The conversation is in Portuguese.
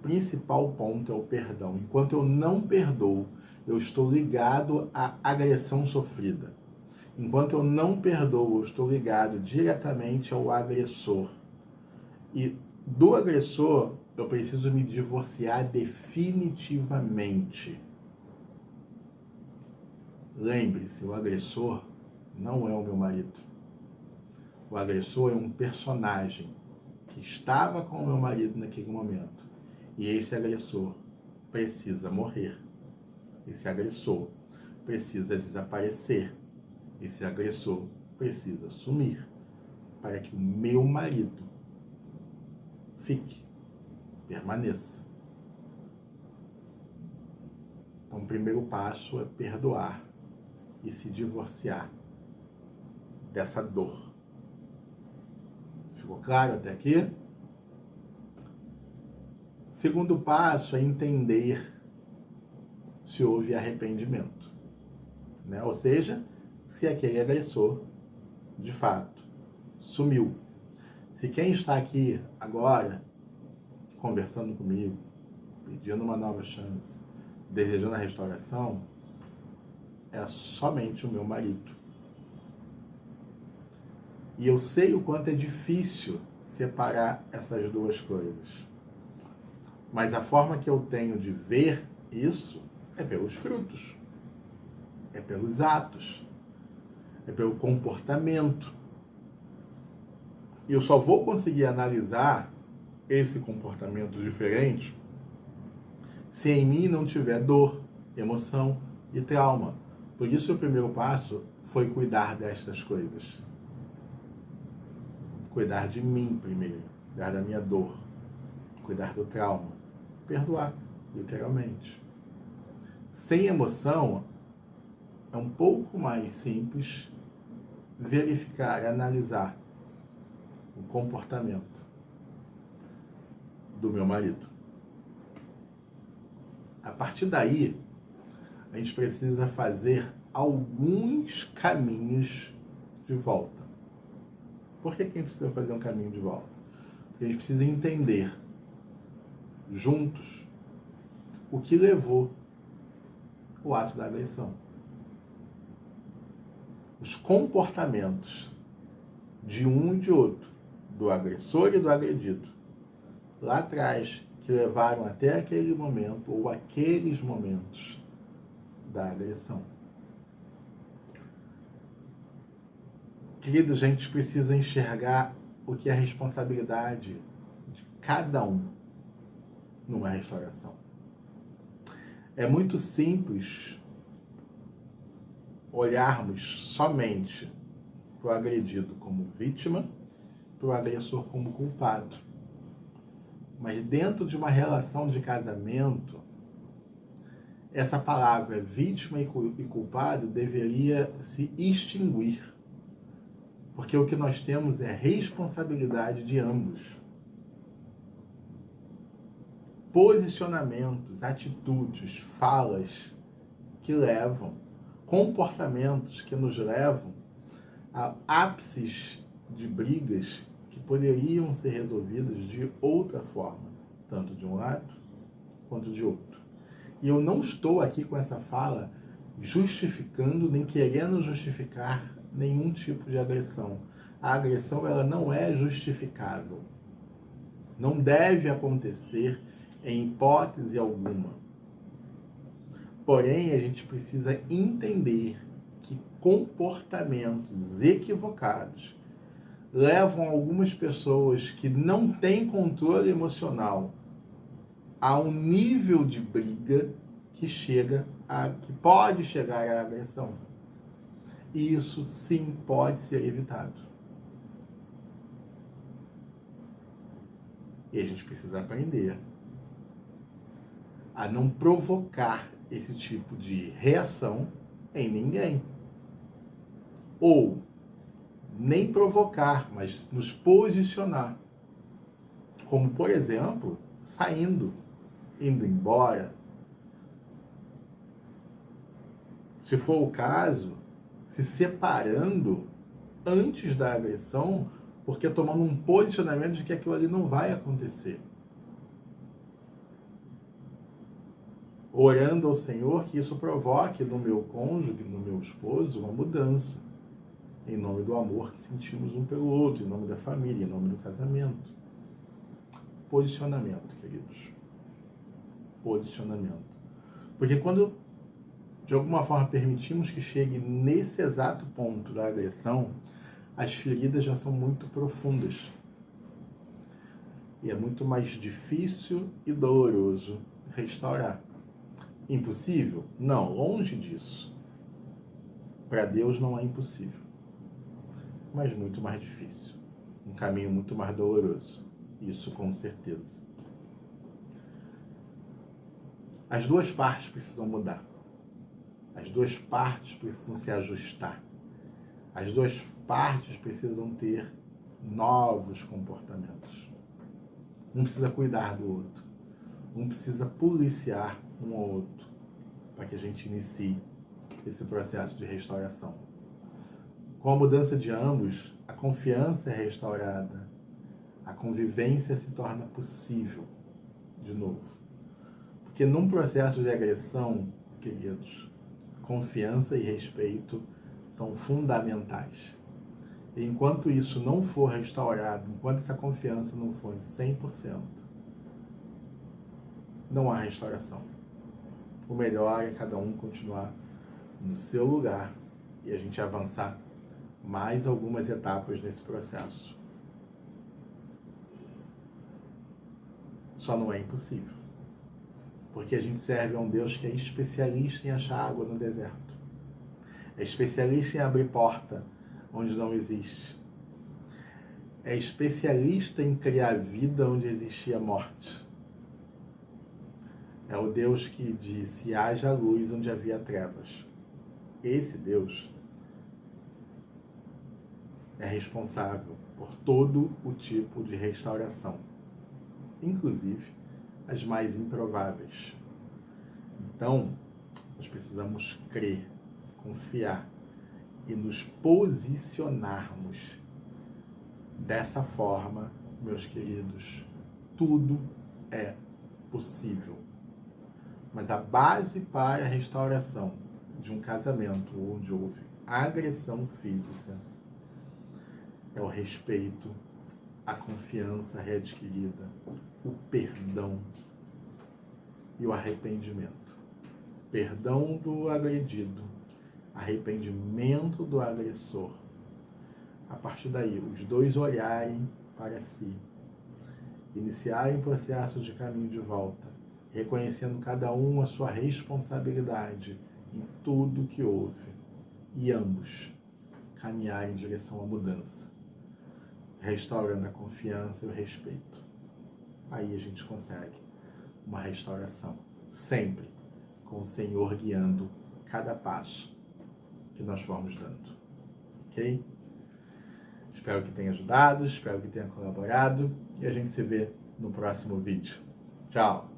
principal ponto é o perdão. Enquanto eu não perdoo, eu estou ligado à agressão sofrida. Enquanto eu não perdoo, eu estou ligado diretamente ao agressor. E do agressor, eu preciso me divorciar definitivamente. Lembre-se, o agressor não é o meu marido. O agressor é um personagem que estava com o meu marido naquele momento. E esse agressor precisa morrer. Esse agressor precisa desaparecer. Esse agressor precisa sumir para que o meu marido fique, permaneça. Então, o primeiro passo é perdoar e se divorciar dessa dor. Ficou claro até aqui? Segundo passo é entender se houve arrependimento, né? Ou seja, se aquele agressor, de fato, sumiu. Se quem está aqui agora, conversando comigo, pedindo uma nova chance, desejando a restauração, é somente o meu marido. E eu sei o quanto é difícil separar essas duas coisas. Mas a forma que eu tenho de ver isso é pelos frutos, é pelos atos, é pelo comportamento. E eu só vou conseguir analisar esse comportamento diferente se em mim não tiver dor, emoção e trauma. Por isso o primeiro passo foi cuidar destas coisas. Cuidar de mim primeiro, cuidar da minha dor, cuidar do trauma, perdoar, literalmente. Sem emoção, é um pouco mais simples verificar, analisar o comportamento do meu marido. A partir daí, a gente precisa fazer alguns caminhos de volta. Por que a gente precisa fazer um caminho de volta? Porque a gente precisa entender, juntos, o que levou o ato da agressão. Os comportamentos de um e de outro, do agressor e do agredido, lá atrás, que levaram até aquele momento, ou aqueles momentos da agressão. Queridos, a gente precisa enxergar o que é a responsabilidade de cada um numa restauração. É muito simples olharmos somente para o agredido como vítima, para o agressor como culpado. Mas dentro de uma relação de casamento, essa palavra vítima e culpado deveria se extinguir. Porque o que nós temos é responsabilidade de ambos. Posicionamentos, atitudes, falas que levam, comportamentos que nos levam a ápices de brigas que poderiam ser resolvidas de outra forma, tanto de um lado quanto de outro. E eu não estou aqui com essa fala justificando nem querendo justificar nenhum tipo de agressão. A agressão, ela não é justificável. Não deve acontecer em hipótese alguma. Porém, a gente precisa entender que comportamentos equivocados levam algumas pessoas que não têm controle emocional a um nível de briga que pode chegar à agressão. E isso sim pode ser evitado. E a gente precisa aprender a não provocar esse tipo de reação em ninguém. Ou nem provocar, mas nos posicionar. Como, por exemplo, saindo, indo embora. Se for o caso, se separando antes da agressão, porque tomando um posicionamento de que aquilo ali não vai acontecer. orando ao Senhor que isso provoque no meu cônjuge, no meu esposo, uma mudança. Em nome do amor que sentimos um pelo outro, em nome da família, em nome do casamento. Posicionamento, queridos. Posicionamento. Porque quando, de alguma forma, permitimos que chegue nesse exato ponto da agressão, as feridas já são muito profundas. E é muito mais difícil e doloroso restaurar. Impossível? Não, longe disso. Para Deus não é impossível. Mas muito mais difícil. Um caminho muito mais doloroso. Isso com certeza. As duas partes precisam mudar. As duas partes precisam se ajustar. As duas partes precisam ter novos comportamentos. Um precisa cuidar do outro. Um precisa policiar um ao outro para que a gente inicie esse processo de restauração. Com a mudança de ambos, a confiança é restaurada. A convivência se torna possível de novo. Porque num processo de agressão, queridos, confiança e respeito são fundamentais. E enquanto isso não for restaurado, enquanto essa confiança não for em 100%, não há restauração. O melhor é cada um continuar no seu lugar e a gente avançar mais algumas etapas nesse processo. Só não é impossível. Porque a gente serve a um Deus que é especialista em achar água no deserto. É especialista em abrir porta onde não existe. É especialista em criar vida onde existia morte. É o Deus que disse, haja luz onde havia trevas. Esse Deus é responsável por todo o tipo de restauração, inclusive as mais improváveis. Então, nós precisamos crer, confiar e nos posicionarmos dessa forma, meus queridos. Tudo é possível. Mas a base para a restauração de um casamento onde houve agressão física é o respeito, a confiança readquirida, o perdão e o arrependimento. Perdão do agredido, arrependimento do agressor. A partir daí, os dois olharem para si, iniciarem o processo de caminho de volta, reconhecendo cada um a sua responsabilidade em tudo que houve, e ambos caminharem em direção à mudança, restaurando a confiança e o respeito. Aí a gente consegue uma restauração, sempre com o Senhor guiando cada passo que nós formos dando. Ok? Espero que tenha ajudado, espero que tenha colaborado e a gente se vê no próximo vídeo. Tchau!